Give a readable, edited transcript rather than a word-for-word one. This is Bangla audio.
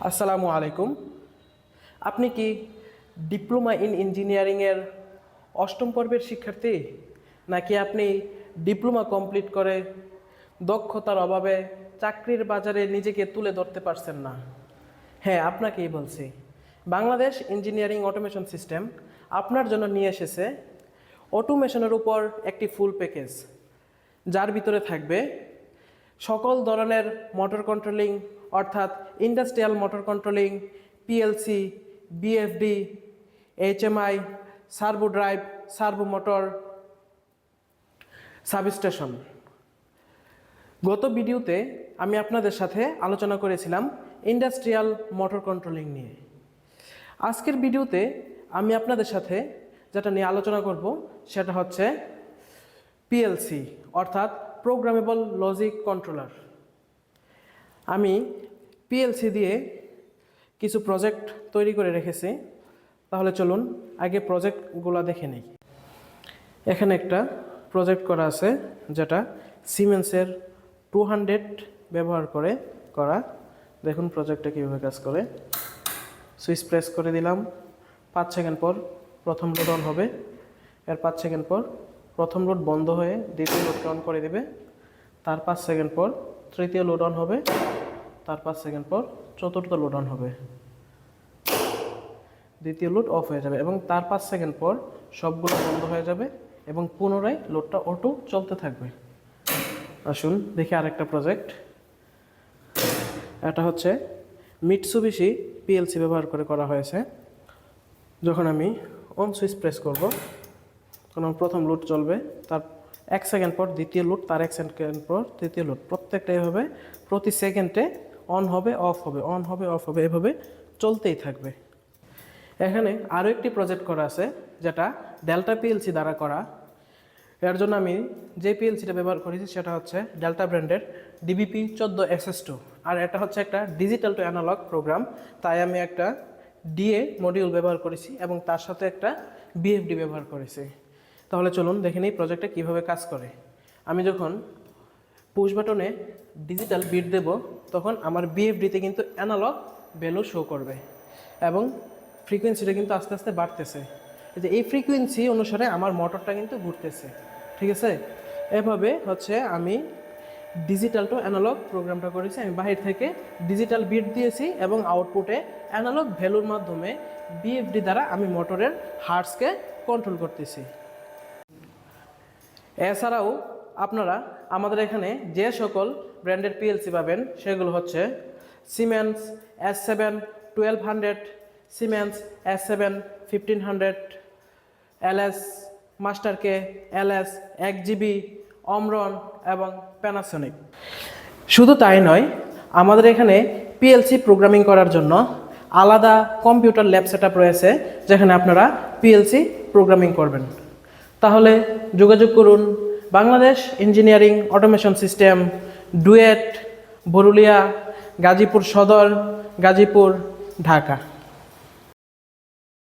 আসসালামু আলাইকুম। আপনি কি ডিপ্লোমা ইন ইঞ্জিনিয়ারিংয়ের অষ্টম পর্বের শিক্ষার্থী, নাকি আপনি ডিপ্লোমা কমপ্লিট করে দক্ষতার অভাবে চাকরির বাজারে নিজেকে তুলে ধরতে পারছেন না? হ্যাঁ, আপনাকেই বলছি। বাংলাদেশ ইঞ্জিনিয়ারিং অটোমেশন সিস্টেম আপনার জন্য নিয়ে এসেছে অটোমেশনের উপর একটি ফুল প্যাকেজ, যার ভিতরে থাকবে সকল ধরনের মোটর কন্ট্রোলিং, অর্থাৎ industrial motor controlling, PLC, BFD, HMI, servo drive, servo motor, substation. গত ভিডিওতে আমি আপনাদের সাথে আলোচনা করেছিলাম ইন্ডাস্ট্রিয়াল মোটর কন্ট্রোলিং নিয়ে। আজকের ভিডিওতে আমি আপনাদের সাথে যেটা নিয়ে আলোচনা করব সেটা হচ্ছে পিএলসি, অর্থাৎ প্রোগ্রামেবল লজিক কন্ট্রোলার। আমি পিএলসি দিয়ে কিছু প্রজেক্ট তৈরি করে রেখেছি, তাহলে চলুন আগে প্রজেক্টগুলো দেখে নিই। এখানে একটা প্রজেক্ট করা আছে যেটা সিমেন্সের 200 ব্যবহার করে করা। দেখুন প্রজেক্টটা কীভাবে কাজ করে। সুইচ প্রেস করে দিলাম, 5 সেকেন্ড পর প্রথম লোড অন হবে, এর 5 সেকেন্ড পর প্রথম লোড বন্ধ হয়ে দ্বিতীয় লোডকে অন করে দেবে, তার 5 সেকেন্ড পর তৃতীয় লোড অন হবে, তার 5 সেকেন্ড পর চতুর্থ লোড অন হবে, দ্বিতীয় লোড অফ হয়ে যাবে এবং তার 5 সেকেন্ড পর সবগুলো বন্ধ হয়ে যাবে এবং পুনরায় লোডটা অটো চলতে থাকবে। আসুন দেখি আরেকটা প্রজেক্ট। এটা হচ্ছে মিৎসুবিশি পিএলসি ব্যবহার করে করা হয়েছে। যখন আমি অন সুইচ প্রেস করব তখন প্রথম লোড চলবে, তার 1 সেকেন্ড পর দ্বিতীয় লোড, তার 1 সেকেন্ড পর তৃতীয় লোড, প্রত্যেকটাই হবে প্রতি সেকেন্ডে অন হবে অফ হবে, অন হবে অফ হবে, এভাবে চলতেই থাকবে। এখানে আরও একটি প্রজেক্ট করা আছে যেটা ডেল্টা পিএলসি দ্বারা করা। এর জন্য আমি যে পিএলসিটা ব্যবহার করেছি সেটা হচ্ছে ডেল্টা ব্র্যান্ডের DBP 14SS2, আর এটা হচ্ছে একটা ডিজিটাল টু অ্যানালগ প্রোগ্রাম, তাই আমি একটা ডিএ মডিউল ব্যবহার করেছি এবং তার সাথে একটা বিএফডি ব্যবহার করেছি। তাহলে চলুন দেখে নিই প্রজেক্টটা কীভাবে কাজ করে। আমি যখন পুশ বাটনে ডিজিটাল বিট দেব তখন আমার বিএফডিতে কিন্তু অ্যানালগ ভ্যালু শো করবে এবং ফ্রিকোয়েন্সিটা কিন্তু আস্তে আস্তে বাড়তেছে। যে এই ফ্রিকোয়েন্সি অনুসারে আমার মোটরটা কিন্তু ঘুরতেছে, ঠিক আছে। এভাবে হচ্ছে আমি ডিজিটাল টু অ্যানালগ প্রোগ্রামটা করেছি। আমি বাহির থেকে ডিজিটাল বিট দিয়েছি এবং আউটপুটে অ্যানালগ ভ্যালুর মাধ্যমে বিএফডি দ্বারা আমি মোটরের হার্টসকে কন্ট্রোল করতেছি। এছাড়াও আপনারা আমাদের এখানে যে সকল ব্র্যান্ডের পিএলসি পাবেন সেগুলো হচ্ছে Siemens S7 1200, Siemens S7 1500, LS master K, LS 1GB, Omron এবং প্যানাসোনিক। শুধু তাই নয়, আমাদের এখানে পিএলসি প্রোগ্রামিং করার জন্য আলাদা কম্পিউটার ল্যাব সেটআপ রয়েছে যেখানে আপনারা পিএলসি প্রোগ্রামিং করবেন। তাহলে যোগাযোগ করুন Bangladesh engineering automation system, DUET, Boruliya, Gazipur Sadar, Gazipur, Dhaka.